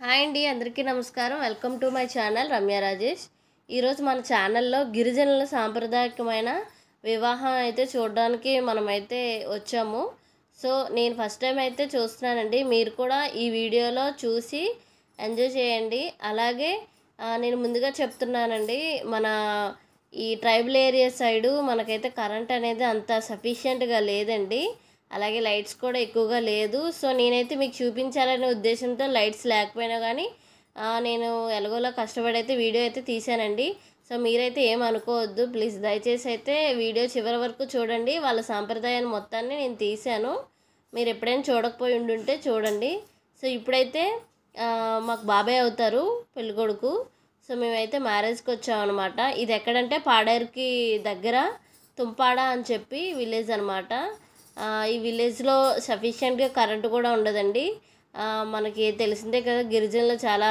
Hi అండి, అందరికీ నమస్కారం. Welcome to my channel Ramya Rajesh. ఈరోజు మన ఛానల్లో గిరిజనుల సాంప్రదాయకమైన వివాహం అయితే చూడడానికి మనమైతే వచ్చాము. సో నేను ఫస్ట్ టైం అయితే చూస్తున్నానండి. మీరు కూడా ఈ వీడియోలో చూసి ఎంజాయ్ చేయండి. అలాగే నేను ముందుగా చెప్తున్నానండి, మన ఈ ట్రైబల్ ఏరియా సైడు మనకైతే కరెంట్ అనేది అంత సఫిషియెంట్గా లేదండి. అలాగే లైట్స్ కూడా ఎక్కువగా లేదు. సో నేనైతే మీకు చూపించాలనే ఉద్దేశంతో లైట్స్ లేకపోయినా కానీ నేను ఎలాగోలా కష్టపడి అయితే వీడియో అయితే తీసానండి. సో మీరైతే ఏమనుకోవద్దు ప్లీజ్. దయచేసి అయితే వీడియో చివరి వరకు చూడండి. వాళ్ళ సాంప్రదాయాన్ని మొత్తాన్ని నేను తీశాను. మీరు ఎప్పుడైనా చూడకపోయి ఉండుంటే చూడండి. సో ఇప్పుడైతే మాకు బాబాయ్ అవుతారు పెళ్ళికొడుకు. సో మేమైతే మ్యారేజ్కి వచ్చామన్నమాట. ఇది ఎక్కడంటే పాడేరుకి దగ్గర తుంపాడ అని చెప్పి విలేజ్ అనమాట. ఈ విలేజ్లో సఫిషియెంట్గా కరెంటు కూడా ఉండదండి. మనకి తెలిసిందే కదా, గిరిజనులు చాలా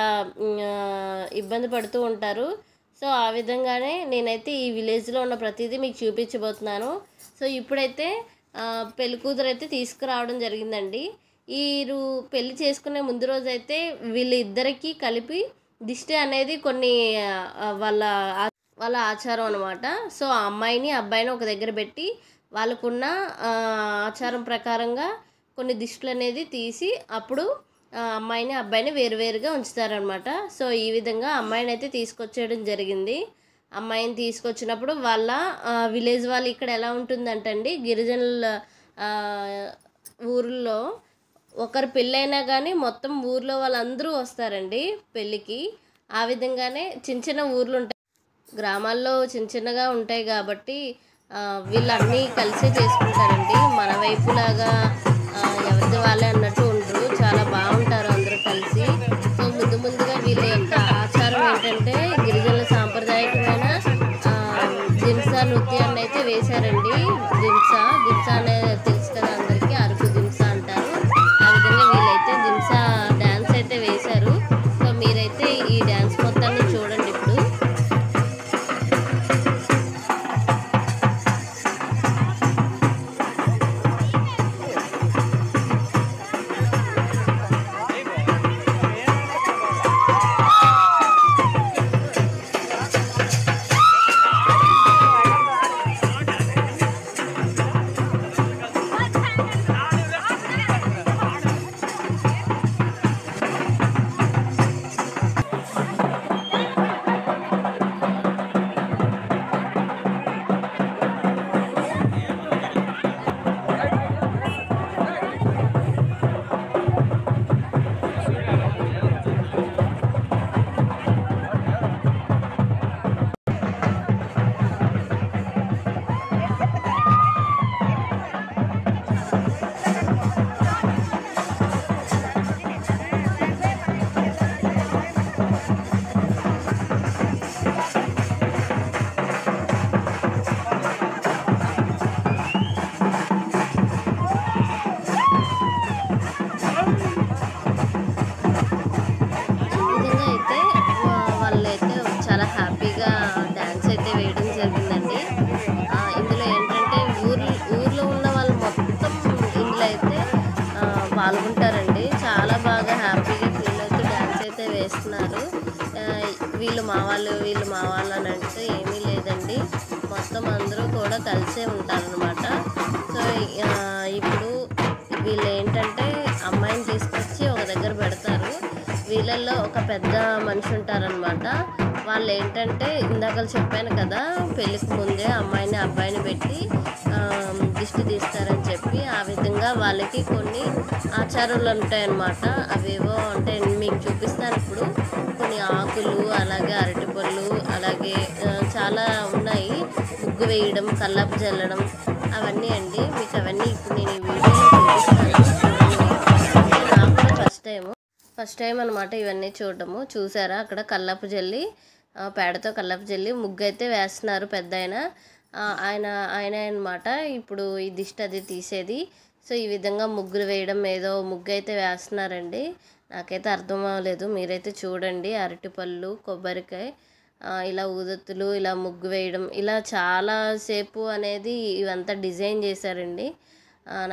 ఇబ్బంది పడుతూ ఉంటారు. సో ఆ విధంగానే నేనైతే ఈ విలేజ్లో ఉన్న ప్రతిదీ మీకు చూపించబోతున్నాను. సో ఇప్పుడైతే పెళ్లి కూతురు అయితే తీసుకురావడం జరిగిందండి. వీరు పెళ్లి చేసుకునే ముందు రోజైతే వీళ్ళిద్దరికీ కలిపి దిష్టి అనేది కొన్ని వాళ్ళ ఆచారం అనమాట. సో ఆ అమ్మాయిని అబ్బాయిని ఒక దగ్గర పెట్టి వాళ్ళకున్న ఆచారం ప్రకారంగా కొన్ని దిష్టిలు అనేది తీసి అప్పుడు అమ్మాయిని అబ్బాయిని వేరువేరుగా ఉంచుతారనమాట. సో ఈ విధంగా అమ్మాయిని అయితే తీసుకొచ్చేయడం జరిగింది. అమ్మాయిని తీసుకొచ్చినప్పుడు వాళ్ళ విలేజ్ వాళ్ళు ఇక్కడ ఎలా ఉంటుందంటండి, గిరిజనుల ఊర్లో ఒకరు పెళ్ళైనా కానీ మొత్తం ఊర్లో వాళ్ళందరూ వస్తారండి పెళ్ళికి. ఆ విధంగానే చిన్న చిన్న ఊర్లు ఉంటాయి, గ్రామాల్లో చిన్న చిన్నగా ఉంటాయి కాబట్టి వీళ్ళన్నీ కలిసే చేసుకుంటారండి. మన వైపులాగా ఎవరిది వాళ్ళే అన్నట్టు ఉండరు, చాలా బాగుంటారు అందరూ కలిసి. సో ముందుగా వీళ్ళ యొక్క ఆచారం ఏంటంటే గిరిజనుల సాంప్రదాయకమైన దింసా నృత్యాన్ని అయితే వేశారండి. దింసా అనేది తెలుసు కదా అందరికీ, అరకు దింసా అంటారు. ఆ విధంగా వీళ్ళైతే దింసా డ్యాన్స్ అయితే వేశారు. సో మీరైతే ఈ డ్యాన్స్ మొత్తాన్ని చూడండి ఇప్పుడు. చాలా హ్యాపీగా డ్యాన్స్ అయితే వేయడం జరిగిందండి. ఇందులో ఏంటంటే ఊర్లో ఉన్న వాళ్ళు మొత్తం ఇందులో అయితే పాల్గొంటారండి. చాలా బాగా హ్యాపీగా ఫీల్ అవుతూ డ్యాన్స్ అయితే వేస్తున్నారు. వీళ్ళు మా వాళ్ళు అని అంటే ఏమీ లేదండి, మొత్తం అందరూ కూడా కలిసే ఉంటారనమాట. సో ఇప్పుడు వీళ్ళు ఏంటంటే అమ్మాయిని తీసుకొచ్చి ఒక దగ్గర పెడతారు. వీళ్ళల్లో ఒక పెద్ద మనిషి ఉంటారనమాట. వాళ్ళు ఏంటంటే ఇందాక చెప్పాను కదా, పెళ్ళికి ముందే అమ్మాయిని అబ్బాయిని పెట్టి దిష్టి తీస్తారని చెప్పి, ఆ విధంగా వాళ్ళకి కొన్ని ఆచారాలు ఉంటాయన్నమాట. అవేవో అంటే మీకు చూపిస్తాను ఇప్పుడు. కొన్ని ఆకులు, అలాగే అరటిపళ్ళు, అలాగే చాలా ఉన్నాయి. ముగ్గు వేయడం, కల్లాపు చల్లడం, అవన్నీ అండి. మీకు అవన్నీ ఇప్పుడు నేను ఈ వీడియోలో చూపిస్తాను. నాకు కూడా ఫస్ట్ టైం అనమాట ఇవన్నీ చూడటము. చూసారా అక్కడ కల్లాపు జల్లి, పేడతో కల్లాపు జల్లి ముగ్గు అయితే వేస్తున్నారు పెద్ద ఆయన అనమాట ఇప్పుడు ఈ దిష్టి అది తీసేది. సో ఈ విధంగా ముగ్గులు వేయడం, ఏదో ముగ్గు అయితే వేస్తున్నారండి. నాకైతే అర్థం అవ్వలేదు, మీరైతే చూడండి. అరటిపళ్ళు, కొబ్బరికాయ, ఇలా ఊదొత్తులు, ఇలా ముగ్గు వేయడం, ఇలా చాలాసేపు అనేది ఇవంతా డిజైన్ చేశారండి.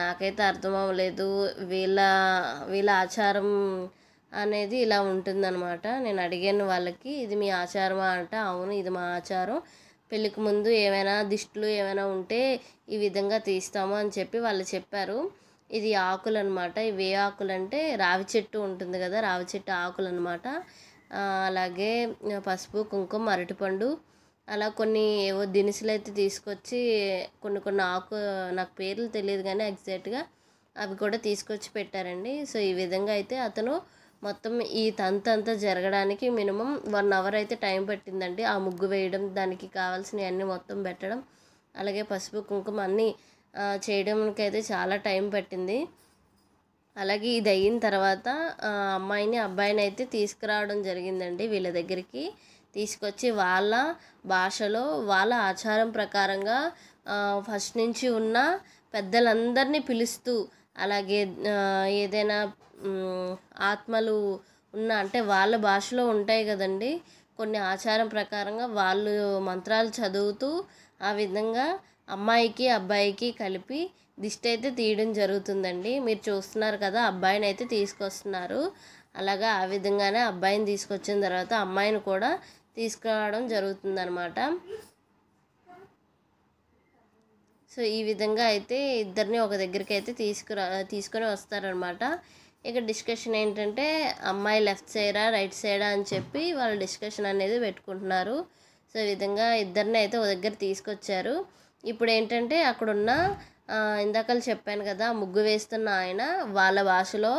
నాకైతే అర్థం అవ్వలేదు. వీళ్ళ ఆచారం అనేది ఇలా ఉంటుందన్నమాట. నేను అడిగాను వాళ్ళకి, ఇది మీ ఆచారమా అంటే అవును ఇది మా ఆచారం, పెళ్ళికి ముందు ఏమైనా దిష్టిలు ఏమైనా ఉంటే ఈ విధంగా తీస్తాము అని చెప్పి వాళ్ళు చెప్పారు. ఇది ఆకులు అనమాట. ఇవి ఏ ఆకులు అంటే రావి చెట్టు ఉంటుంది కదా, రావి చెట్టు ఆకులు అనమాట. అలాగే పసుపు, కుంకుమ, అరటిపండు, అలా కొన్ని ఏవో దినుసులు అయితే తీసుకొచ్చి కొన్ని ఆకు నాకు పేర్లు తెలియదు కానీ ఎగ్జాక్ట్గా అవి కూడా తీసుకొచ్చి పెట్టారండి. సో ఈ విధంగా అయితే అతను మొత్తం ఈ తంతంతా జరగడానికి మినిమం 1 అవర్ అయితే టైం పట్టిందండి. ఆ ముగ్గు వేయడం, దానికి కావాల్సినవి అన్నీ మొత్తం పెట్టడం, అలాగే పసుపు కుంకుమ అన్నీ చేయడానికి అయితే చాలా టైం పట్టింది. అలాగే ఇది అయిన తర్వాత అమ్మాయిని అబ్బాయిని అయితే తీసుకురావడం జరిగిందండి. వీళ్ళ దగ్గరికి తీసుకొచ్చి వాళ్ళ భాషలో వాళ్ళ ఆచారం ప్రకారంగా ఫస్ట్ నుంచి ఉన్న పెద్దలందరినీ పిలుస్తూ, అలాగే ఏదైనా ఆత్మలు ఉన్న అంటే వాళ్ళ భాషలో ఉంటాయి కదండి కొన్ని ఆచారం ప్రకారంగా వాళ్ళు మంత్రాలు చదువుతూ ఆ విధంగా అమ్మాయికి అబ్బాయికి కలిపి దిష్టి అయితే తీయడం జరుగుతుందండి. మీరు చూస్తున్నారు కదా, అబ్బాయిని అయితే తీసుకొస్తున్నారు. అలాగా ఆ విధంగానే అబ్బాయిని తీసుకొచ్చిన తర్వాత అమ్మాయిని కూడా తీసుకురావడం జరుగుతుందన్నమాట. సో ఈ విధంగా అయితే ఇద్దరిని ఒక దగ్గరికి అయితే తీసుకొని వస్తారనమాట. ఇక డిస్కషన్ ఏంటంటే అమ్మాయి లెఫ్ట్ సైడా రైట్ సైడా అని చెప్పి వాళ్ళు డిస్కషన్ అనేది పెట్టుకుంటున్నారు. సో ఈ విధంగా ఇద్దరిని అయితే ఒక దగ్గర తీసుకొచ్చారు. ఇప్పుడు ఏంటంటే అక్కడున్న ఇందాకలు చెప్పాను కదా, ముగ్గు వేస్తున్న ఆయన వాళ్ళ భాషలో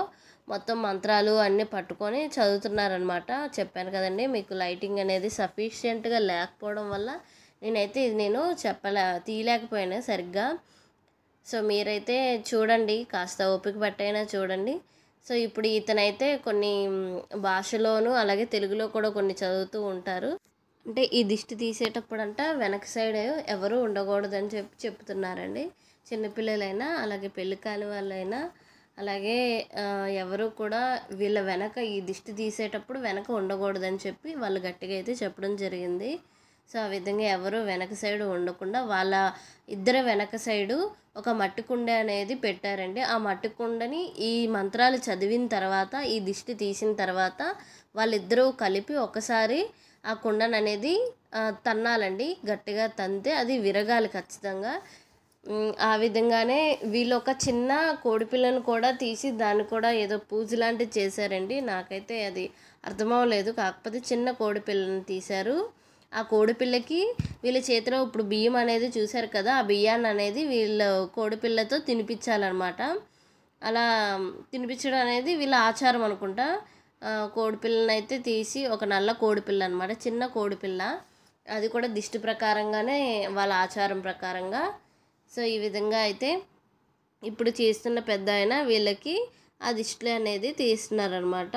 మొత్తం మంత్రాలు అన్నీ పట్టుకొని చదువుతున్నారనమాట. చెప్పాను కదండి మీకు లైటింగ్ అనేది సఫిషియెంట్గా లేకపోవడం వల్ల నేనైతే ఇది తీయలేకపోయాను సరిగ్గా. సో మీరైతే చూడండి, కాస్త ఓపిక పట్టైనా చూడండి. సో ఇప్పుడు ఇతనైతే కొన్ని భాషలోను అలాగే తెలుగులో కూడా కొన్ని చదువుతూ ఉంటారు. అంటే ఈ దిష్టి తీసేటప్పుడు అంట వెనక సైడ్ ఎవరు ఉండకూడదని చెప్తున్నారండి. చిన్నపిల్లలైనా అలాగే పెళ్ళి కాని వాళ్ళైనా అలాగే ఎవరు కూడా వీళ్ళ వెనక ఈ దిష్టి తీసేటప్పుడు వెనక ఉండకూడదని చెప్పి వాళ్ళు గట్టిగా అయితే చెప్పడం జరిగింది. సో ఆ విధంగా ఎవరు వెనక సైడు ఉండకుండా వాళ్ళ ఇద్దరు వెనక సైడు ఒక మట్టి కుండ అనేది పెట్టారండి. ఆ మట్టి కుండని ఈ మంత్రాలు చదివిన తర్వాత ఈ దిష్టి తీసిన తర్వాత వాళ్ళిద్దరూ కలిపి ఒకసారి ఆ కుండను అనేది తన్నాలండి. గట్టిగా తంతే అది విరగాలి ఖచ్చితంగా. ఆ విధంగానే వీళ్ళు ఒక చిన్న కోడిపిల్లను కూడా తీసి దాన్ని కూడా ఏదో పూజ లాంటిది చేశారండి. నాకైతే అది అర్థమవలేదు. కాకపోతే చిన్న కోడిపిల్లను తీశారు. ఆ కోడిపిల్లకి వీళ్ళ చేతిలో ఇప్పుడు బియ్యం అనేది చూశారు కదా, ఆ బియ్యాన్ని అనేది వీళ్ళ కోడిపిల్లతో తినిపించాలన్నమాట. అలా తినిపించడం అనేది వీళ్ళ ఆచారం అనుకుంటా. కోడిపిల్లని అయితే తీసి ఒక నల్ల కోడిపిల్ల అనమాట, చిన్న కోడిపిల్ల, అది కూడా దిష్టి ప్రకారంగానే వాళ్ళ ఆచారం ప్రకారంగా. సో ఈ విధంగా అయితే ఇప్పుడు చేస్తున్న పెద్ద ఆయన వీళ్ళకి ఆ దిష్టి అనేది తీస్తున్నారనమాట.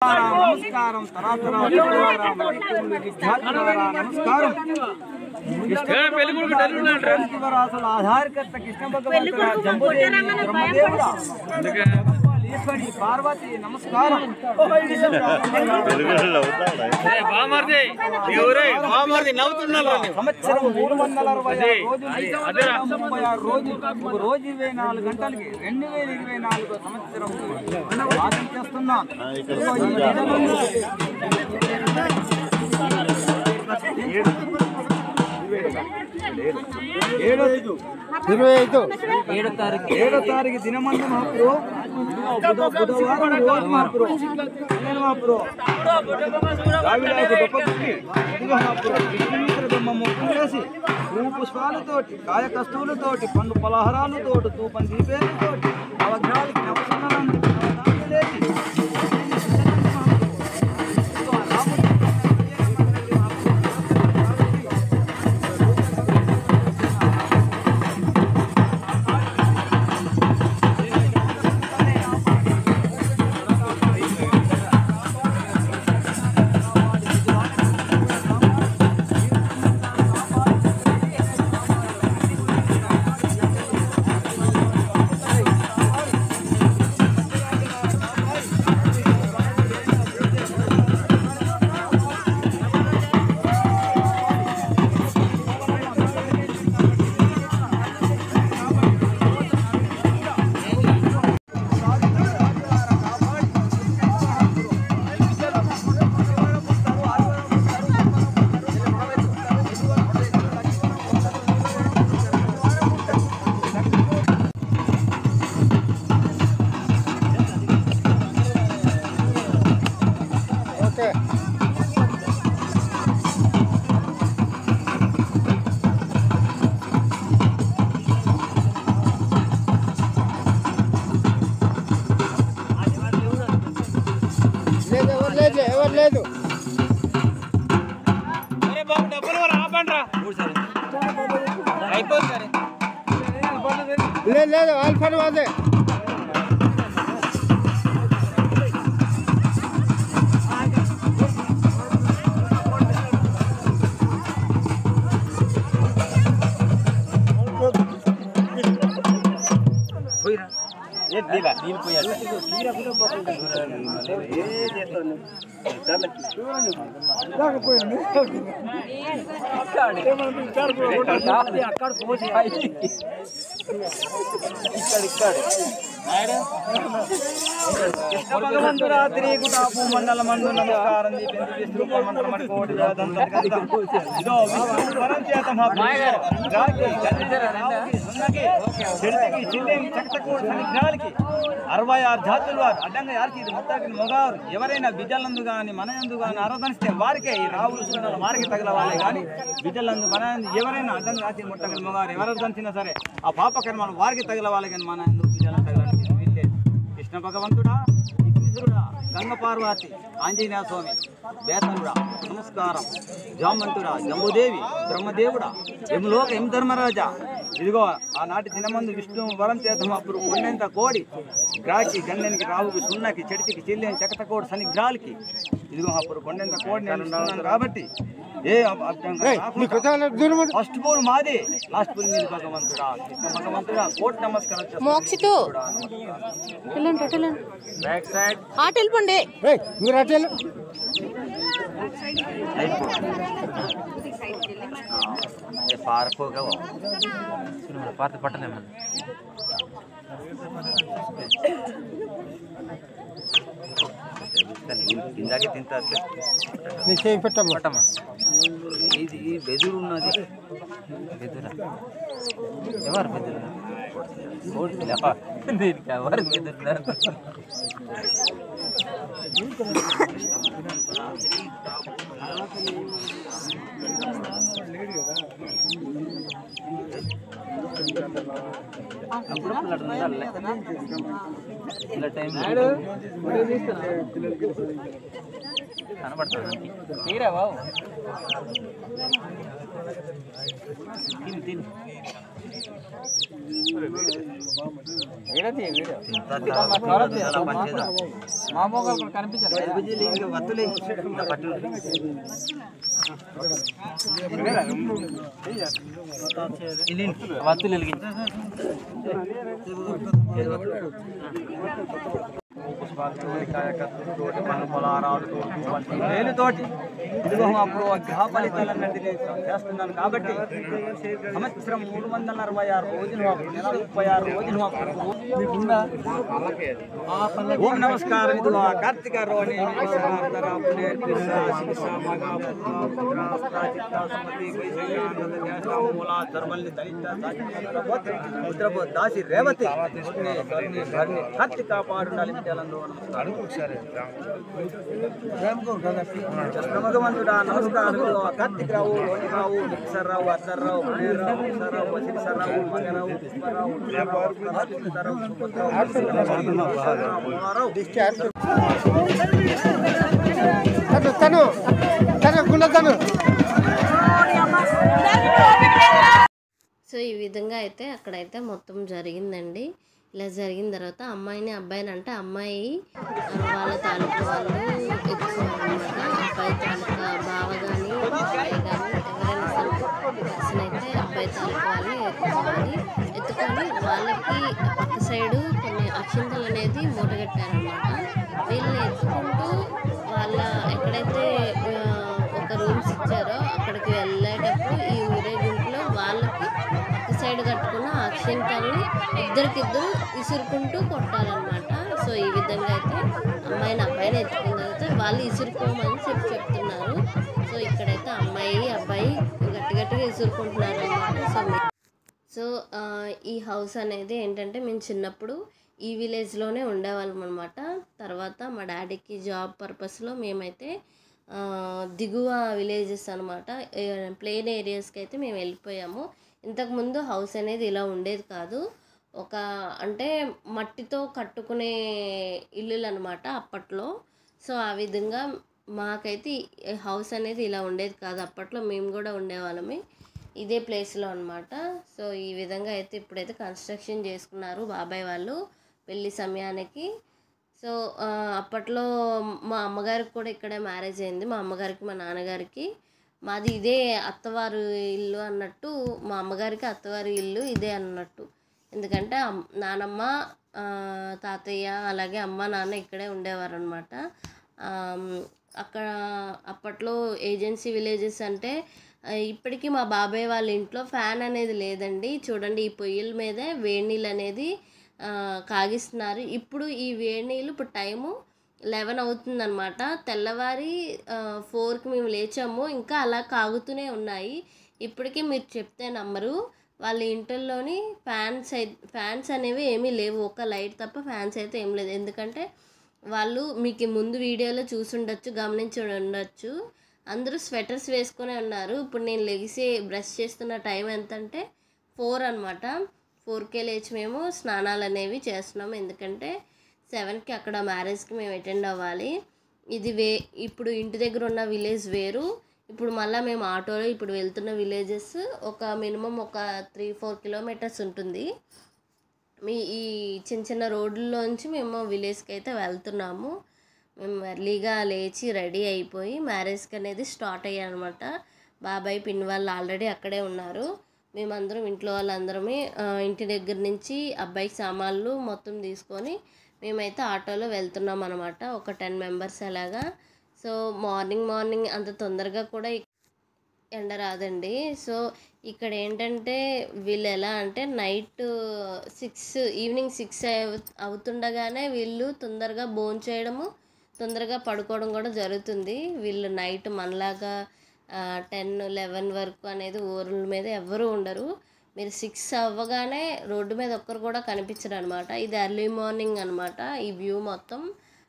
నమస్కారం ఆధారకర్త కృష్ణ భగవంతుడు పార్వతి నమస్కారం. సంవత్సరం 366 రోజులు, ఒక రోజు 24 గంటలకి 2024 సంవత్సరం వాదన చేస్తున్నాం. 7వ తారీఖు దినమందు బుధవారం రోజు మహాపురు వేసి పువ్వు పుష్పాలతోటి కాయ కస్తువులతోటి పండు పలహారాలతోటి తూపం దీపేలతోటి నవగ్రహాలకి నవసన్నాన్ని లేదు లేదు లేదు ఆల్ఫర్ వాదే భగవంతురాత్రి కుటాపు మండల మందు నమస్కారం అరవై ఆరు జాతుల వారు అడ్డంగా యార్చి మొత్తానికి మగవారు ఎవరైనా బిడ్డలందు కానీ మనయందు కానీ ఆరాధనిస్తే వారికే ఈ రావులు సున్నాలు వారికి తగలవాలి కానీ బిడ్డలందు మనయందు ఎవరైనా అడ్డంగా యార్చి మొత్తానికి మగవారు ఎవరు దంచినా సరే ఆ పాపకర్మలు వారికి తగలవాలి కానీ మనయందు బిడ్డలను తగలడానికి వీల్లేదు. కృష్ణ భగవంతుడా, విఘ్నేశ్వరుడా, గంగ పార్వతి, ఆంజనేయ స్వామి, బేతనుడా నమస్కారం, జామంతుడా, జంబుదేవి, బ్రహ్మదేవుడా, యములోక ఎం ధర్మరాజా. ఇదిగో ఆనాటి దినమందు విష్ణు వరం చేద్దాం అప్పుడు కొండంత కోడి గ్రాకి గన్నెనికి రావుకి సున్నకి చెడితికి చెల్లేని చకత కోడి సనిగ్రాలకి ఇదిగో అప్పుడు కొండంత కోడి నేను కాబట్టి ఏ ఫస్ట్ బోల్ మాది లాస్ట్ బోల్ మీద భగవంతుడా, కృష్ణ భగవంతుడా, కోటి నమస్కారం. మోక్షితు బ్యాక్ సైడ్ ఆట వెళ్ళిపోండి. మీరు అటు పార్కోగా పాత పట్టలే ఇందాకే తింటారు. పెట్టమ్మా ఇది ఈ బెదురు ఉన్నది. బెదురా ఎవరు బెదురు దీనికి ఎవరు బెదురున్నారు? ఇలా టైం కనబడుతుంది తీరా బాబు. తిని తిని మా మొగలు కనిపించాలి. వత్తులే వత్తులు వెలిగించి వేలుతోటి ఇదిగో అప్పుడు గ్రహ ఫలితాలన్నింటినీ చేస్తున్నాను కాబట్టి సంవత్సరం 366 రోజులు నెల 36 రోజులు ఓం నమస్కారం. ఇదిగో కార్తీక రోణి దాసి రేవతి కార్తీక పాడుండాలి బిడ్డలందు భగవంతుడా నమస్కారం. కార్తీక్ రావు, రావు, రావు, అద్దర్రావు, రావు, రావు, వసీరావు, మగరావు, పుష్పరావు, తను తను గుండె సో ఈ విధంగా అయితే అక్కడైతే మొత్తం జరిగిందండి. ఇలా జరిగిన తర్వాత అమ్మాయిని అబ్బాయిని అంటే అమ్మాయి వాళ్ళ తాలూకు వాళ్ళు ఎత్తుకోవాలన్నమాట. అబ్బాయి తాలూకా బావ కానీ అబ్బాయి కానీ ఎవరైనా సరే పర్సన్ అయితే అబ్బాయి తాలూకు వాళ్ళని ఎత్తుకోవాలి. ఎత్తుకొని వాళ్ళకి పక్క సైడు కొన్ని అక్షింతలు అనేది మూటగట్టారనమాట. వీళ్ళని ఎత్తుకుంటూ వాళ్ళ ఎక్కడైతే ఒక రూమ్స్ ఇచ్చారో అక్కడికి వెళ్ళేటప్పుడు ఈ ఊరేగింపులో వాళ్ళకి పక్క సైడ్ కట్టుకున్న అక్షింతల్ని ఇద్దరికిద్దరు విసురుకుంటూ కొట్టాలన్నమాట. సో ఈ విధంగా అయితే అమ్మాయిని అబ్బాయిని ఎత్తుకున్న తర్వాత వాళ్ళు విసురుకోమని చెప్తున్నారు. సో ఇక్కడైతే అమ్మాయి అబ్బాయి గట్టి గట్టిగా విసురుకుంటున్నారు అన్నమాట. సో ఈ హౌస్ అనేది ఏంటంటే మేము చిన్నప్పుడు ఈ విలేజ్లోనే ఉండేవాళ్ళం అనమాట. తర్వాత మా డాడీకి జాబ్ పర్పస్లో మేమైతే దిగువ విలేజెస్ అనమాట, ప్లేన్ ఏరియాస్కి అయితే మేము వెళ్ళిపోయాము. ఇంతకుముందు హౌస్ అనేది ఇలా ఉండేది కాదు. ఒక అంటే మట్టితో కట్టుకునే ఇల్లులు అనమాట అప్పట్లో. సో ఆ విధంగా మాకైతే ఈ హౌస్ అనేది ఇలా ఉండేది కాదు. అప్పట్లో మేము కూడా ఉండేవాళ్ళమే ఇదే ప్లేస్లో అనమాట. సో ఈ విధంగా అయితే ఇప్పుడైతే కన్స్ట్రక్షన్ చేసుకున్నారు బాబాయ్ వాళ్ళు పెళ్లి సమయానికి. సో అప్పట్లో మా అమ్మగారికి కూడా ఇక్కడే మ్యారేజ్ అయింది. మా అమ్మగారికి మా నాన్నగారికి. మాది ఇదే అత్తవారు ఇల్లు అన్నట్టు, మా అమ్మగారికి అత్తవారి ఇల్లు ఇదే అన్నట్టు. ఎందుకంటే నానమ్మ, తాతయ్య అలాగే అమ్మ నాన్న ఇక్కడే ఉండేవారు అనమాట. అక్కడ అప్పట్లో ఏజెన్సీ విలేజెస్ అంటే ఇప్పటికీ మా బాబాయ్ వాళ్ళ ఇంట్లో ఫ్యాన్ అనేది లేదండి. చూడండి ఈ పొయ్యిల మీదే వేడి నీళ్ళు అనేది కాగిస్తున్నారు. ఇప్పుడు ఈ వేడి నీళ్ళు ఇప్పుడు టైము 11 అవుతుందన్నమాట. తెల్లవారి 4కి మేము లేచాము, ఇంకా అలా కాగుతూనే ఉన్నాయి. ఇప్పటికీ మీరు చెప్తే నమ్మరు, వాళ్ళ ఇంటిల్లోని ఫ్యాన్స్ అనేవి ఏమీ లేవు. ఒక లైట్ తప్ప ఫ్యాన్స్ అయితే ఏం లేదు. ఎందుకంటే వాళ్ళు మీకు ముందు వీడియోలో చూసుండొచ్చు, గమనించి ఉండొచ్చు, అందరూ స్వెటర్స్ వేసుకునే ఉన్నారు. ఇప్పుడు నేను లెగిసి బ్రష్ చేస్తున్న టైం ఎంతంటే 4 అనమాట. 4కే లేచి మేము స్నానాలు అనేవి చేస్తున్నాము. ఎందుకంటే 7కి అక్కడ మ్యారేజ్కి మేము అటెండ్ అవ్వాలి. ఇది ఇప్పుడు ఇంటి దగ్గర ఉన్న విలేజ్ వేరు, ఇప్పుడు మళ్ళీ మేము ఆటోలో ఇప్పుడు వెళ్తున్న విలేజెస్ ఒక మినిమం ఒక 3-4 కిలోమీటర్స్ ఉంటుంది. ఈ చిన్న చిన్న రోడ్లలోంచి మేము విలేజ్కి అయితే వెళ్తున్నాము. మేము ఎర్లీగా లేచి రెడీ అయిపోయి మ్యారేజ్కి అనేది స్టార్ట్ అయ్యానమాట. బాబాయ్ పిన్ని వాళ్ళు ఆల్రెడీ అక్కడే ఉన్నారు. మేమందరం ఇంట్లో వాళ్ళందరమే ఇంటి దగ్గర నుంచి అబ్బాయికి సామాన్లు మొత్తం తీసుకొని మేమైతే ఆటోలో వెళ్తున్నాం అనమాట. ఒక 10 మెంబర్స్ అలాగా. సో మార్నింగ్ అంత తొందరగా కూడా ఎండ రాదండి. సో ఇక్కడ ఏంటంటే వీళ్ళు ఎలా అంటే ఈవినింగ్ 6 అవుతుండగానే వీళ్ళు తొందరగా భోంచేయడము, తొందరగా పడుకోవడం కూడా జరుగుతుంది. వీళ్ళు నైట్ మనలాగా 10-11 వరకు అనేది ఊర్ల మీద ఎవ్వరూ ఉండరు. మీరు 6 అవ్వగానే రోడ్డు మీద ఒక్కరు కూడా కనిపించరు అనమాట. ఇది ఎర్లీ మార్నింగ్ అనమాట. ఈ వ్యూ మొత్తం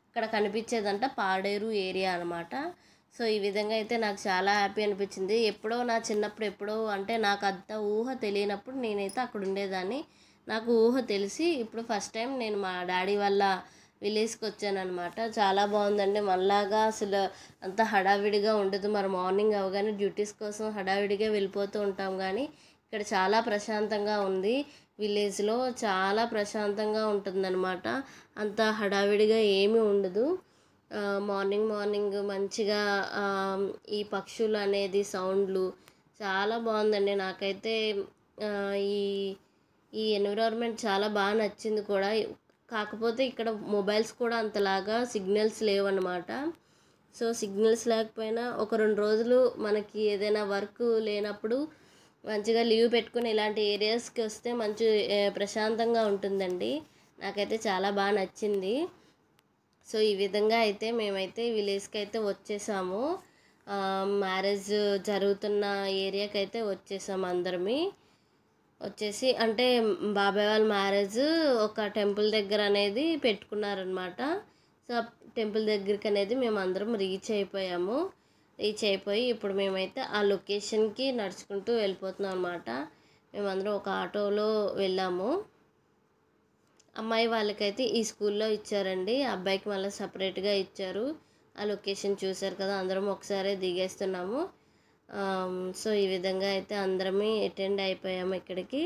ఇక్కడ కనిపించేదంట పాడేరు ఏరియా అనమాట. సో ఈ విధంగా అయితే నాకు చాలా హ్యాపీ అనిపించింది. ఎప్పుడో నా చిన్నప్పుడు అంటే నాకు అంత ఊహ తెలియనప్పుడు నేనైతే అక్కడ ఉండేదాన్ని. నాకు ఊహ తెలిసి ఇప్పుడు ఫస్ట్ టైం నేను మా డాడీ వాళ్ళ విలేజ్కి వచ్చానమాట. చాలా బాగుందండి. మనలాగా అసలు అంత హడావిడిగా ఉండదు. మరి మార్నింగ్ అవగానే డ్యూటీస్ కోసం హడావిడిగా వెళ్ళిపోతూ ఉంటాం, కానీ ఇక్కడ చాలా ప్రశాంతంగా ఉంది. విలేజ్లో చాలా ప్రశాంతంగా ఉంటుందన్నమాట. అంత హడావిడిగా ఏమీ ఉండదు. మార్నింగ్ మంచిగా ఈ పక్షులు అనేది సౌండ్లు చాలా బాగుందండి. నాకైతే ఈ ఎన్విరాన్మెంట్ చాలా బాగా నచ్చింది కూడా. కాకపోతే ఇక్కడ మొబైల్స్ కూడా అంతలాగా సిగ్నల్స్ లేవన్నమాట. సో సిగ్నల్స్ లేకపోయినా ఒక 2 రోజులు మనకి ఏదైనా వర్క్ లేనప్పుడు మంచిగా లీవ్ పెట్టుకుని ఇలాంటి ఏరియాస్కి వస్తే మంచి ప్రశాంతంగా ఉంటుందండి. నాకైతే చాలా బాగా నచ్చింది. సో ఈ విధంగా అయితే మేమైతే విలేజ్కి అయితే వచ్చేసాము. మ్యారేజ్ జరుగుతున్న ఏరియాకి అయితే వచ్చేసాము అందరమే. వచ్చేసి అంటే బాబాయ్ వాళ్ళ మ్యారేజ్ ఒక టెంపుల్ దగ్గర అనేది పెట్టుకున్నారనమాట. సో టెంపుల్ దగ్గరికి అనేది మేము అందరం రీచ్ అయిపోయి ఇప్పుడు మేమైతే ఆ లొకేషన్కి నడుచుకుంటూ వెళ్ళిపోతున్నాం అనమాట. మేమందరం ఒక ఆటోలో వెళ్ళాము. అమ్మాయి వాళ్ళకైతే ఈ స్కూల్లో ఇచ్చారండి, అబ్బాయికి మళ్ళీ సపరేట్గా ఇచ్చారు. ఆ లొకేషన్ చూశారు కదా, అందరం ఒకసారి దిగేస్తున్నాము. సో ఈ విధంగా అయితే అందరమే అటెండ్ అయిపోయాము ఇక్కడికి.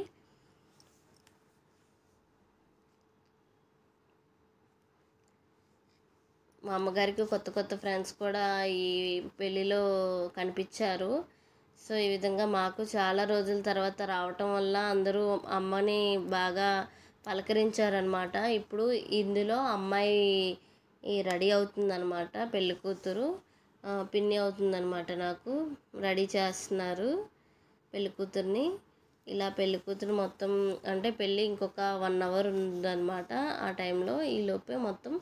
మా అమ్మగారికి కొత్త ఫ్రెండ్స్ కూడా ఈ పెళ్ళిలో కనిపించారు. సో ఈ విధంగా మాకు చాలా రోజుల తర్వాత రావటం వల్ల అందరూ అమ్మని బాగా పలకరించారనమాట. ఇప్పుడు ఇందులో అమ్మాయి రెడీ అవుతుందన్నమాట, పెళ్ళి కూతురు పిన్ని అవుతుందన్నమాట. నాకు రెడీ చేస్తున్నారు పెళ్ళి కూతుర్ని. ఇలా పెళ్ళి కూతురు మొత్తం అంటే పెళ్ళి ఇంకొక 1 అవర్ ఉందన్నమాట. ఆ టైంలో ఈలోపే మొత్తం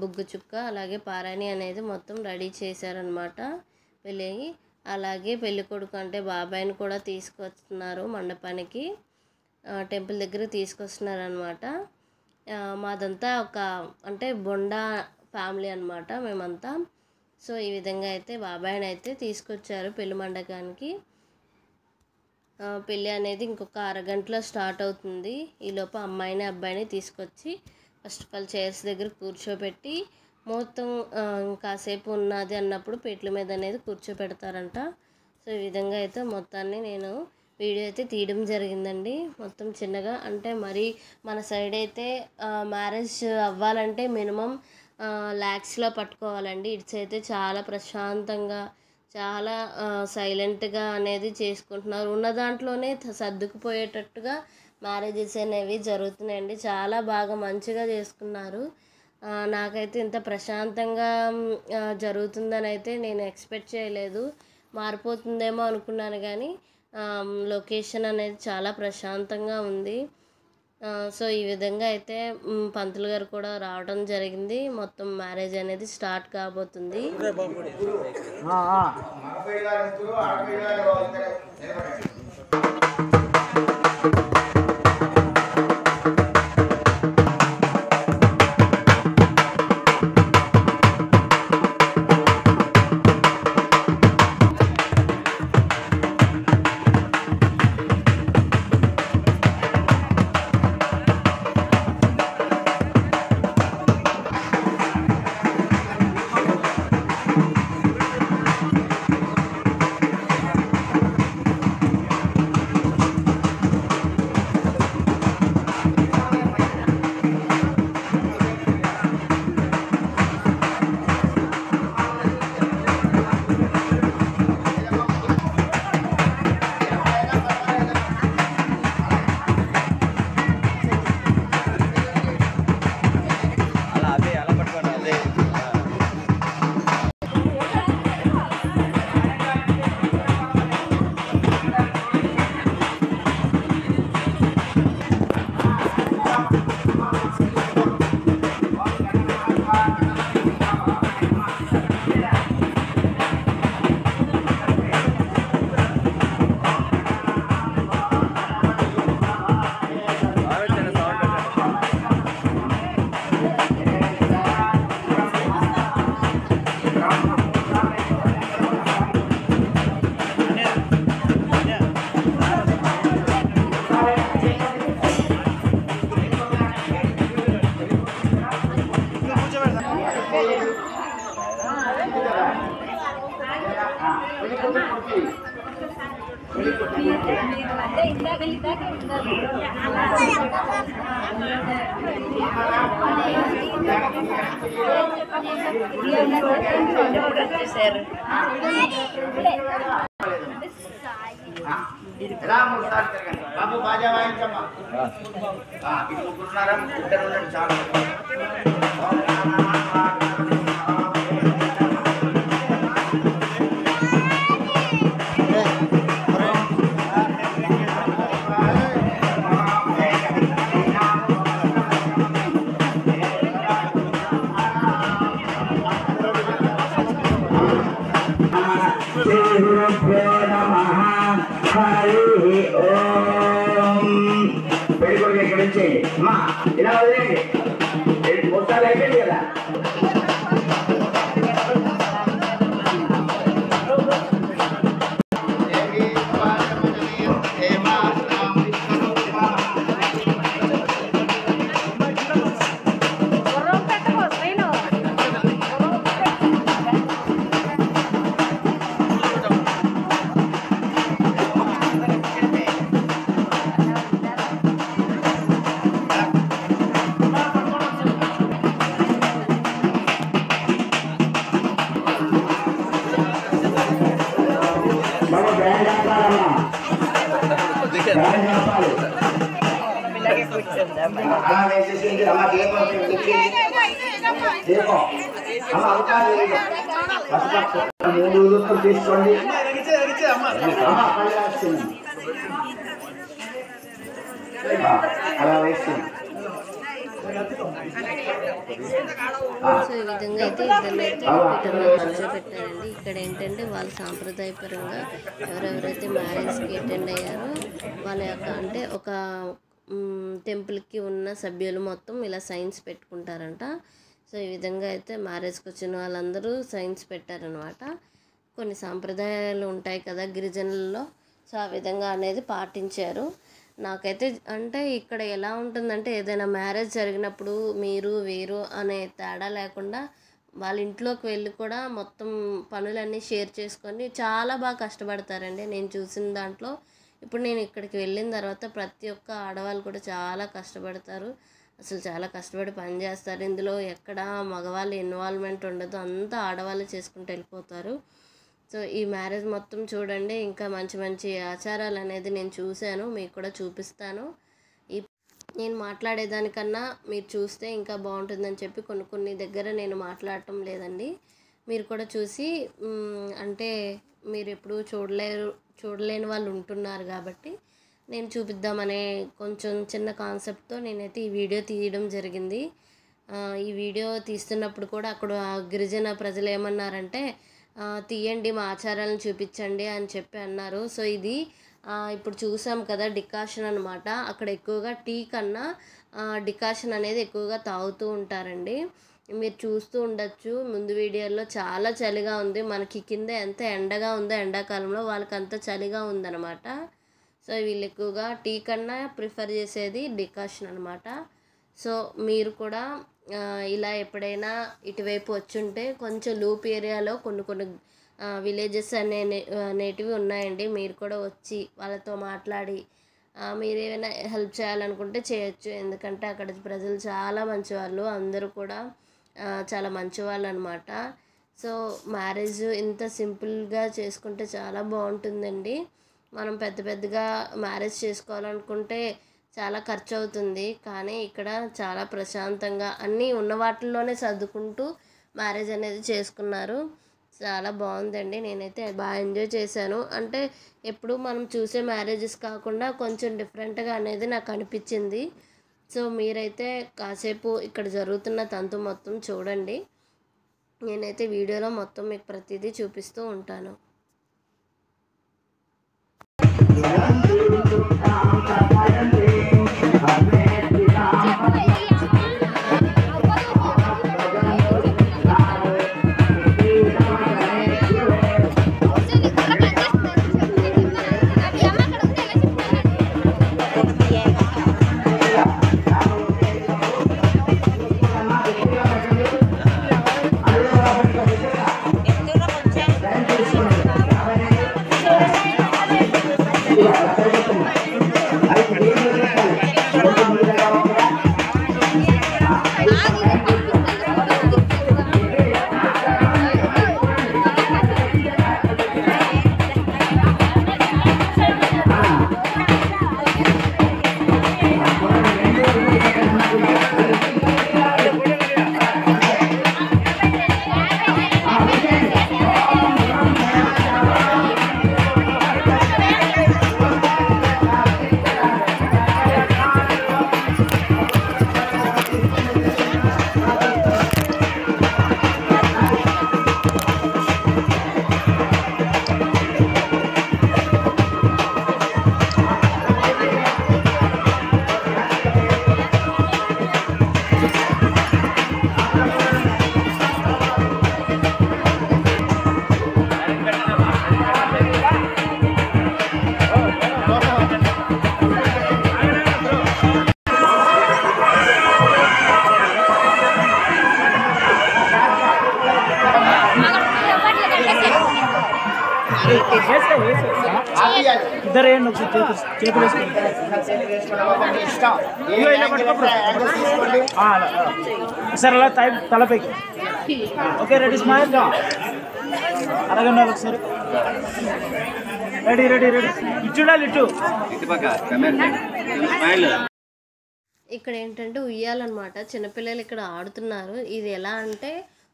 బుగ్గు చుక్క అలాగే పారాణి అనేది మొత్తం రెడీ చేశారనమాట పెళ్ళి. అలాగే పెళ్ళి కొడుకు అంటే బాబాయ్ని కూడా తీసుకొస్తున్నారు మండపానికి, టెంపుల్ దగ్గర తీసుకొస్తున్నారనమాట. మాదంతా ఒక అంటే బొండా ఫ్యామిలీ అనమాట మేమంతా. సో ఈ విధంగా అయితే బాబాయ్ని అయితే తీసుకొచ్చారు పెళ్లి మండపానికి. పెళ్ళి అనేది ఇంకొక అరగంటలో స్టార్ట్ అవుతుంది. ఈలోపు అమ్మాయిని అబ్బాయిని తీసుకొచ్చి ఫస్ట్ ఆఫ్ ఆల్ చైర్స్ దగ్గర కూర్చోబెట్టి ముహూర్తం కాసేపు ఉన్నది అన్నప్పుడు పీటల మీద అనేది కూర్చోపెడతారంట. సో ఈ విధంగా అయితే మొత్తాన్ని నేను వీడియో అయితే తీయడం జరిగిందండి. మొత్తం చిన్నగా, అంటే మరి మన సైడ్ అయితే మ్యారేజ్ అవ్వాలంటే మినిమం ల్యాక్స్లో పట్టుకోవాలండి. ఇట్స్ అయితే చాలా ప్రశాంతంగా, చాలా సైలెంట్గా అనేది చేసుకుంటున్నారు. ఉన్న దాంట్లోనే సర్దుకుపోయేటట్టుగా మ్యారేజెస్ అనేవి జరుగుతున్నాయండి. చాలా బాగా మంచిగా చేసుకున్నారు. నాకైతే ఇంత ప్రశాంతంగా జరుగుతుందని అయితే నేను ఎక్స్పెక్ట్ చేయలేదు. మారిపోతుందేమో అనుకున్నాను, కానీ లొకేషన్ అనేది చాలా ప్రశాంతంగా ఉంది. సో ఈ విధంగా అయితే పంతులు గారు కూడా రావడం జరిగింది. మొత్తం మ్యారేజ్ అనేది స్టార్ట్ కాబోతుంది. బాబు బాజా వాయించమ్మా. ఇటు ముగ్గురున్నారా? ఇద్దరు ఉండండి చాలు. పెళ్ళికొడుకు ఇక్కడ నుంచి అమ్మా ఇలా వదిలేండి. 3 సార్లు అయిపోయింది కదా. తీసుకోండి. అలా వేస్తుంది. సో ఈ విధంగా అయితే ఇద్దరినైతే పీఠంలో కూర్చోబెట్టారండి. ఇక్కడ ఏంటంటే వాళ్ళ సాంప్రదాయపరంగా ఎవరెవరైతే మ్యారేజ్కి అటెండ్ అయ్యారో వాళ్ళ యొక్క, అంటే ఒక టెంపుల్కి ఉన్న సభ్యులు మొత్తం ఇలా సైన్స్ పెట్టుకుంటారంట. సో ఈ విధంగా అయితే మ్యారేజ్కి వచ్చిన వాళ్ళందరూ సైన్స్ పెట్టారనమాట. కొన్ని సాంప్రదాయాలు ఉంటాయి కదా గిరిజనుల్లో, సో ఆ విధంగా అనేది పాటించారు. నాకైతే అంటే ఇక్కడ ఎలా ఉంటుందంటే ఏదైనా మ్యారేజ్ జరిగినప్పుడు మీరు వీరు అనే తేడా లేకుండా వాళ్ళ ఇంట్లోకి వెళ్ళి కూడా మొత్తం పనులన్నీ షేర్ చేసుకొని చాలా బాగా కష్టపడతారండి. నేను చూసిన దాంట్లో ఇప్పుడు నేను ఇక్కడికి వెళ్ళిన తర్వాత ప్రతి ఒక్క ఆడవాళ్ళు కూడా చాలా కష్టపడతారు. అసలు చాలా కష్టపడి పని చేస్తారు. ఇందులో ఎక్కడ మగవాళ్ళు ఇన్వాల్వ్మెంట్ ఉండదు, అంతా ఆడవాళ్ళు చేసుకుంటూ వెళ్ళిపోతారు. సో ఈ మ్యారేజ్ మొత్తం చూడండి. ఇంకా మంచి మంచి ఆచారాలు అనేది నేను చూశాను, మీకు కూడా చూపిస్తాను. నేను మాట్లాడేదానికన్నా మీరు చూస్తే ఇంకా బాగుంటుందని చెప్పి కొన్ని దగ్గర నేను మాట్లాడటం లేదండి. మీరు కూడా చూసి అంటే మీరు ఎప్పుడూ చూడలేని వాళ్ళు ఉంటున్నారు కాబట్టి నేను చూపిద్దామనే కొంచెం చిన్న కాన్సెప్ట్తో నేనైతే ఈ వీడియో తీయడం జరిగింది. ఈ వీడియో తీస్తున్నప్పుడు కూడా అక్కడ గిరిజన ప్రజలు ఏమన్నారంటే తీయండి, మా ఆచారాలను చూపించండి అని చెప్పి అన్నారు. సో ఇది ఇప్పుడు చూసాం కదా డికాషన్ అనమాట. అక్కడ ఎక్కువగా టీ కన్నా డికాషన్ అనేది ఎక్కువగా తాగుతూ ఉంటారండి. మీరు చూస్తూ ఉండొచ్చు ముందు వీడియోలో. చాలా చలిగా ఉంది, మనకి కింద ఎంత ఎండగా ఉందో ఎండాకాలంలో వాళ్ళకి అంత చలిగా ఉందన్నమాట. సో వీళ్ళు ఎక్కువగా టీ కన్నా ప్రిఫర్ చేసేది డికాషన్ అనమాట. సో మీరు కూడా ఇలా ఎప్పుడైనా ఇటువైపు వచ్చుంటే కొంచెం లూప్ ఏరియాలో కొన్ని విలేజెస్ అనేటివి ఉన్నాయండి. మీరు కూడా వచ్చి వాళ్ళతో మాట్లాడి మీరు ఏమైనా హెల్ప్ చేయాలనుకుంటే చేయొచ్చు. ఎందుకంటే అక్కడ ప్రజలు చాలా మంచివాళ్ళు, అందరూ కూడా చాలా మంచివాళ్ళు అనమాట. సో మ్యారేజ్ ఇంత సింపుల్గా చేసుకుంటే చాలా బాగుంటుందండి. మనం పెద్దగా మ్యారేజ్ చేసుకోవాలనుకుంటే చాలా ఖర్చు అవుతుంది, కానీ ఇక్కడ చాలా ప్రశాంతంగా అన్నీ ఉన్న వాటిల్లోనే సర్దుకుంటూ మ్యారేజ్ అనేది చేసుకున్నారు. చాలా బాగుందండి. నేనైతే బాగా ఎంజాయ్ చేశాను. అంటే ఎప్పుడు మనం చూసే మ్యారేజెస్ కాకుండా కొంచెం డిఫరెంట్గా అనేది నాకు అనిపించింది. సో మీరైతే కాసేపు ఇక్కడ జరుగుతున్న తంతు మొత్తం చూడండి. నేనైతే వీడియోలో మొత్తం మీకు ప్రతిదీ చూపిస్తూ ఉంటాను. ఇద్దరు ఏంటి చేతులు సార్ అలా తలపైకి. Okay ready smile. అలాగే ఉండాలి ఒకసారి. Ready ready ready. ఇటు చూడాలి, ఇటు. ఇక్కడ ఏంటంటే ఉయ్యాలన్నమాట. చిన్నపిల్లలు ఇక్కడ ఆడుతున్నారు. ఇది ఎలా అంటే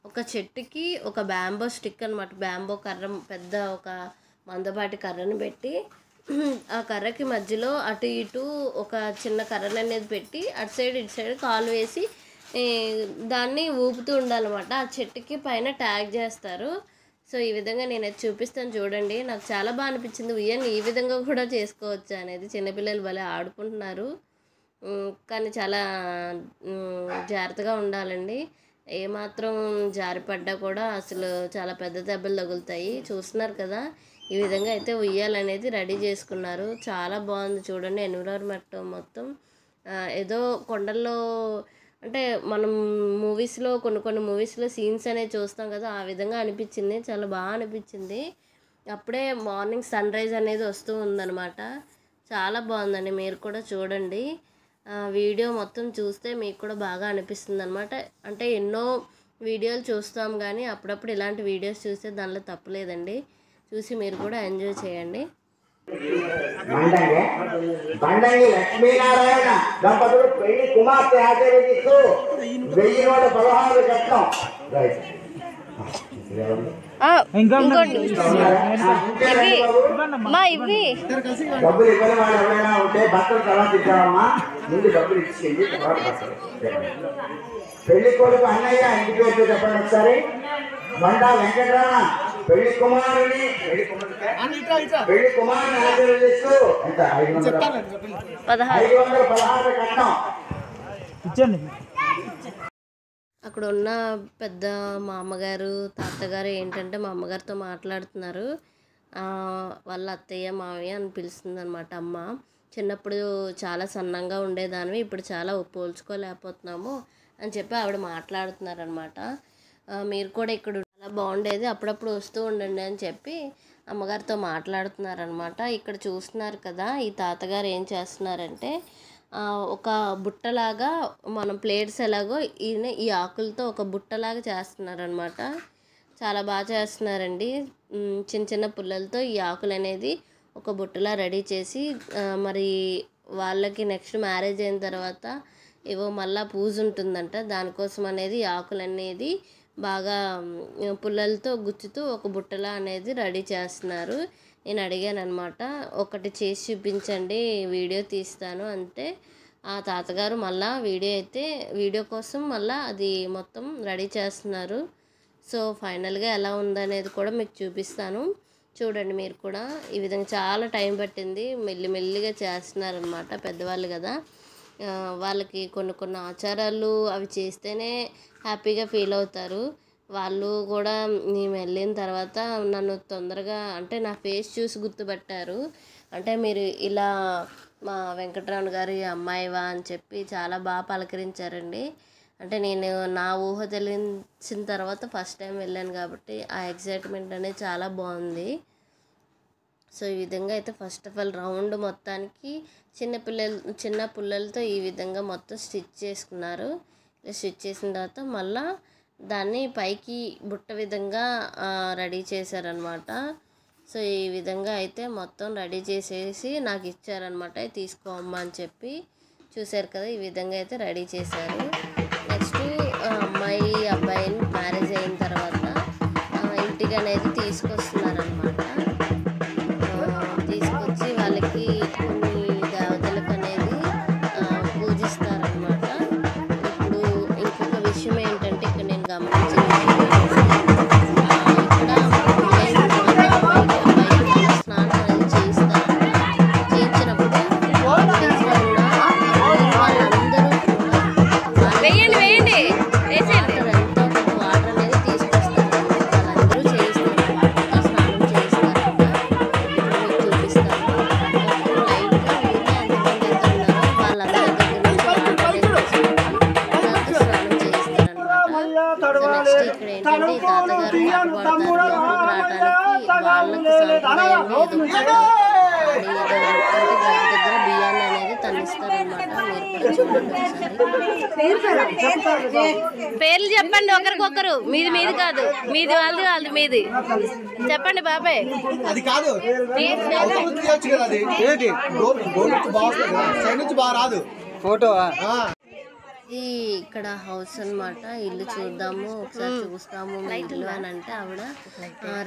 ఒక చెట్టుకి ఒక బ్యాంబో స్టిక్ అనమాట. బ్యాంబో కర్ర, పెద్ద ఒక మందపాటి కర్రను పెట్టి ఆ కర్రకి మధ్యలో అటు ఇటు ఒక చిన్న కర్రలు అనేది పెట్టి అటు సైడ్ ఇటు సైడ్ కాలు వేసి దాన్ని ఊపుతూ ఉండాలన్నమాట. ఆ చెట్టుకి పైన ట్యాగ్ చేస్తారు. సో ఈ విధంగా నేను చూపిస్తాను చూడండి. నాకు చాలా బాగా అనిపించింది. ఉయ్యాన్ని ఈ విధంగా కూడా చేసుకోవచ్చు అనేది. చిన్నపిల్లలు భలే ఆడుకుంటున్నారు, కానీ చాలా జాగ్రత్తగా ఉండాలండి. ఏమాత్రం జారిపడ్డా కూడా అసలు చాలా పెద్ద దెబ్బలు తగులుతాయి. చూస్తున్నారు కదా, ఈ విధంగా అయితే ఉయ్యాలనేది రెడీ చేసుకున్నారు. చాలా బాగుంది చూడండి. ఎన్విరాన్మెంట్ మొత్తం ఏదో కొండల్లో అంటే మనం మూవీస్లో కొన్ని మూవీస్లో సీన్స్ అనేవి చూస్తాం కదా, ఆ విధంగా అనిపించింది. చాలా బాగా అనిపించింది. అప్పుడే మార్నింగ్ సన్ రైజ్ అనేది వస్తూ ఉందన్నమాట. చాలా బాగుందండి, మీరు కూడా చూడండి. వీడియో మొత్తం చూస్తే మీకు కూడా బాగా అనిపిస్తుంది అనమాట. అంటే ఎన్నో వీడియోలు చూస్తాం కానీ అప్పుడప్పుడు ఇలాంటి వీడియోస్ చూస్తే దానిలో తప్పులేదండి. చూసి మీరు కూడా ఎంజాయ్ చేయండి. బండంగి లక్ష్మీనారాయణ దంపతులు పెళ్లి కుమార్తె ఆశీర్వదిస్తూ 1116 కట్నం. డబ్బులు ఇవ్వని వాళ్ళు ఎవరైనా ఉంటే బట్టలు తర్వాత ఇద్దామమ్మా. ముందు డబ్బులు ఇచ్చింది తర్వాత బట్టలు. పెళ్లి కొడుకు అన్నయ్య ఇంటి పేరు చెప్పండి ఒకసారి. బండా వెంకటరమణ పెళ్లి కుమారుని ఆశీర్వదిస్తూ ఎంత 516 కట్నం. అక్కడ ఉన్న పెద్ద మా అమ్మగారు తాతగారు ఏంటంటే మా అమ్మగారితో మాట్లాడుతున్నారు. వాళ్ళ అత్తయ్య మావయ్య అని పిలుస్తుంది అనమాట అమ్మ. చిన్నప్పుడు చాలా సన్నంగా ఉండేదానివి, ఇప్పుడు చాలా పోల్చుకోలేకపోతున్నాము అని చెప్పి ఆవిడ మాట్లాడుతున్నారనమాట. మీరు కూడా ఇక్కడ చాలా బాగుండేది, అప్పుడప్పుడు వస్తూ ఉండండి అని చెప్పి అమ్మగారితో మాట్లాడుతున్నారనమాట. ఇక్కడ చూస్తున్నారు కదా, ఈ తాతగారు ఏం చేస్తున్నారంటే ఒక బుట్టలాగా మనం ప్లేట్స్ ఎలాగో ఈయన ఈ ఆకులతో ఒక బుట్టలాగా చేస్తున్నారనమాట. చాలా బాగా చేస్తున్నారండి. చిన్న చిన్న పుల్లలతో ఈ ఆకులు అనేది ఒక బుట్టలా రెడీ చేసి మరి వాళ్ళకి నెక్స్ట్ మ్యారేజ్ అయిన తర్వాత ఏవో మళ్ళీ పూజ ఉంటుందంట, దానికోసం అనేది ఆకులు అనేది బాగా పుల్లలతో గుచ్చుతూ ఒక బుట్టలా అనేది రెడీ చేస్తున్నారు. నేను అడిగాను అనమాట, ఒకటి చేసి చూపించండి వీడియో తీస్తాను అంటే ఆ తాతగారు మళ్ళీ వీడియో కోసం మళ్ళీ అది మొత్తం రెడీ చేస్తున్నారు. సో ఫైనల్గా ఎలా ఉందనేది కూడా మీకు చూపిస్తాను, చూడండి మీరు కూడా. ఈ విధంగా చాలా టైం పట్టింది, మెల్లిమెల్లిగా చేస్తున్నారనమాట. పెద్దవాళ్ళు కదా, వాళ్ళకి కొన్ని ఆచారాలు అవి చేస్తేనే హ్యాపీగా ఫీల్ అవుతారు. వాళ్ళు కూడా మేము వెళ్ళిన తర్వాత నన్ను తొందరగా అంటే నా ఫేస్ చూసి గుర్తుపట్టారు. అంటే మీరు ఇలా మా వెంకటరమణ గారి అమ్మాయివా అని చెప్పి చాలా బాగా పలకరించారండి. అంటే నేను నా ఊహ తెలిసిన తర్వాత ఫస్ట్ టైం వెళ్ళాను కాబట్టి ఆ ఎగ్జైట్మెంట్ అనేది చాలా బాగుంది. సో ఈ విధంగా అయితే ఫస్ట్ ఆఫ్ ఆల్ రౌండ్ మొత్తానికి చిన్న పుల్లలతో ఈ విధంగా మొత్తం స్టిచ్ చేసుకున్నారు. ఇలా స్టిచ్ చేసిన తర్వాత మళ్ళీ దాన్ని పైకి బుట్ట విధంగా రెడీ చేశారనమాట. సో ఈ విధంగా అయితే మొత్తం రెడీ చేసేసి నాకు ఇచ్చారనమాట, తీసుకోమ్మా అని చెప్పి. చూశారు కదా, ఈ విధంగా అయితే రెడీ చేశారు. నెక్స్ట్ అమ్మాయి అబ్బాయిని మ్యారేజ్ అయిన తర్వాత ఇంటికి అనేది తీసుకొస్తున్నారనమాట. తీసుకొచ్చి వాళ్ళకి కొన్ని దేవతలకు అనేది పూజిస్తారనమాట. ఇప్పుడు ఇంకొక విషయం ఏంటంటే ఇక్కడ నేను గమనించిన స్నానం అనేది చేయిస్తారు. చేయించినప్పుడు వాటర్ అనేది తీసుకొస్తారు, వాళ్ళందరూ చేయిస్తారు, స్నానం చేయిస్తారు. మీకు చూపిస్తాను. లైట్గా మిగతా ఎంతమంది అయితే ఉన్నారో వాళ్ళందరి దగ్గర నుంచి వాటర్ అనేది తీసుకుంటారు, దాంతో స్నానం చేయిస్తారనమాట. సో నెక్స్ట్ ఇక్కడ ఏంటంటే ఈ తాతగారు పాటు పాడతారు. లోపలికి రావడానికి వాళ్ళకి సాంప్రదాయం ఏదో దగ్గర బియ్యాన్ని అనేది తన్నిస్తారనమాట. మీరు చూడండి ఒకసారి. పేర్లు చెప్పండి ఒకరికొకరు, మీది కాదు, మీది వాళ్ళది మీది చెప్పండి బాబాయ్. అది కాదు ఫోటో. ఇది ఇక్కడ హౌస్ అనమాట. ఇల్లు చూద్దాము ఒకసారి, చూస్తాము మీ ఇల్లు అని అంటే ఆవిడ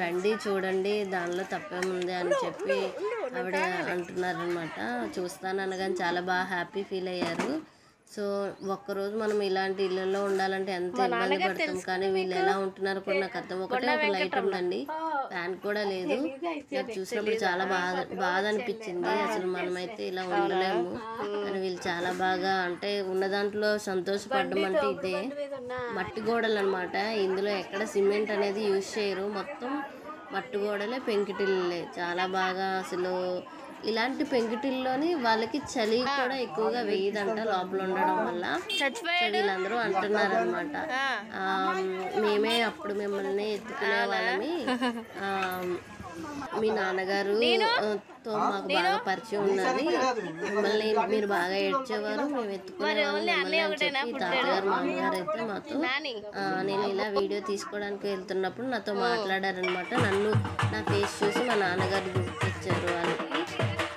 రండి చూడండి దానిలో తప్పేముంది అని చెప్పి ఆవిడ అంటున్నారనమాట. చూస్తాననగానే చాలా బాగా హ్యాపీ ఫీల్ అయ్యారు. సో ఒక్కరోజు మనం ఇలాంటి ఇళ్ళల్లో ఉండాలంటే ఎంత ఇబ్బంది పడతాం, కానీ వీళ్ళు ఎలా ఉంటున్నారు కూడా నాకు అర్థం. ఒకటే ఒక లైట్ ఉందండి, ఫ్యాన్ కూడా లేదు. నాకు చూసినప్పుడు చాలా బాధ అనిపించింది. అసలు మనమైతే ఇలా ఉండలేము, కానీ వీళ్ళు చాలా బాగా అంటే ఉన్న దాంట్లో సంతోషపడడం అంటే ఇదే. మట్టి గోడలు అనమాట, ఇందులో ఎక్కడ సిమెంట్ అనేది యూజ్ చేయరు, మొత్తం మట్టి గోడలే, పెంకిటిల్లే. చాలా బాగా అసలు ఇలాంటి పెంకుటిల్లోని వాళ్ళకి చలి కూడా ఎక్కువగా వేయదంట లోపల ఉండడం వల్ల. వీళ్ళందరూ అంటున్నారు అనమాట, మేమే అప్పుడు మిమ్మల్ని ఎత్తుకునే వాళ్ళమి, మీ నాన్నగారు తో మాకు బాగా పరిచయం ఉన్నది, మిమ్మల్ని మీరు బాగా ఏడ్చేవారు, మేము ఎత్తుకునేవాళ్ళం చెప్పి తాతగారు మామగారు అయితే మాతో నేను ఇలా వీడియో తీసుకోవడానికి వెళ్తున్నప్పుడు నాతో మాట్లాడారనమాట. నన్ను నా ఫేస్ చూసి మా నాన్నగారు గుర్తొచ్చారు వాళ్ళకి.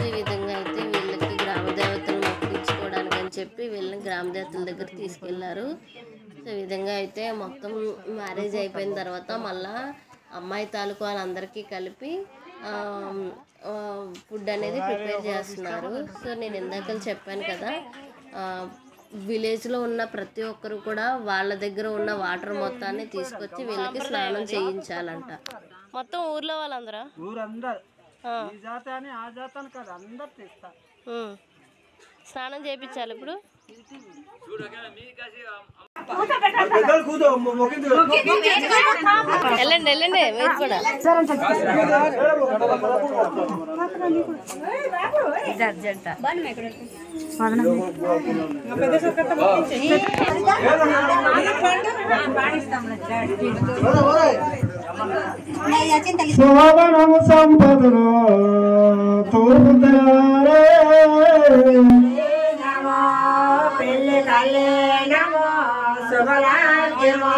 ఈ విధంగా అయితే వీళ్ళకి గ్రామ దేవతలు మొక్కించుకోవడానికి అని చెప్పి వీళ్ళని గ్రామ దేవతల దగ్గర తీసుకెళ్లారు. సో ఈ విధంగా అయితే మొత్తం మ్యారేజ్ అయిపోయిన తర్వాత మళ్ళా అమ్మాయి తాలూకు వాళ్ళందరికీ కలిపి ఫుడ్ అనేది ప్రిపేర్ చేస్తున్నారు. సో నేను ఇందాక చెప్పాను కదా, విలేజ్లో ఉన్న ప్రతి ఒక్కరు కూడా వాళ్ళ దగ్గర ఉన్న వాటర్ మొత్తాన్ని తీసుకొచ్చి వీళ్ళకి స్నానం చేయించాలంట. మొత్తం ఊర్లో వాళ్ళందరూ స్నానం చేయించాలి. ఇప్పుడు వెళ్ళండి వెళ్ళండి మీరు కూడా. శోభనము సంపదను తోపుతారే పెళ్ళి కళ్యాణము శుభలాగ్యము.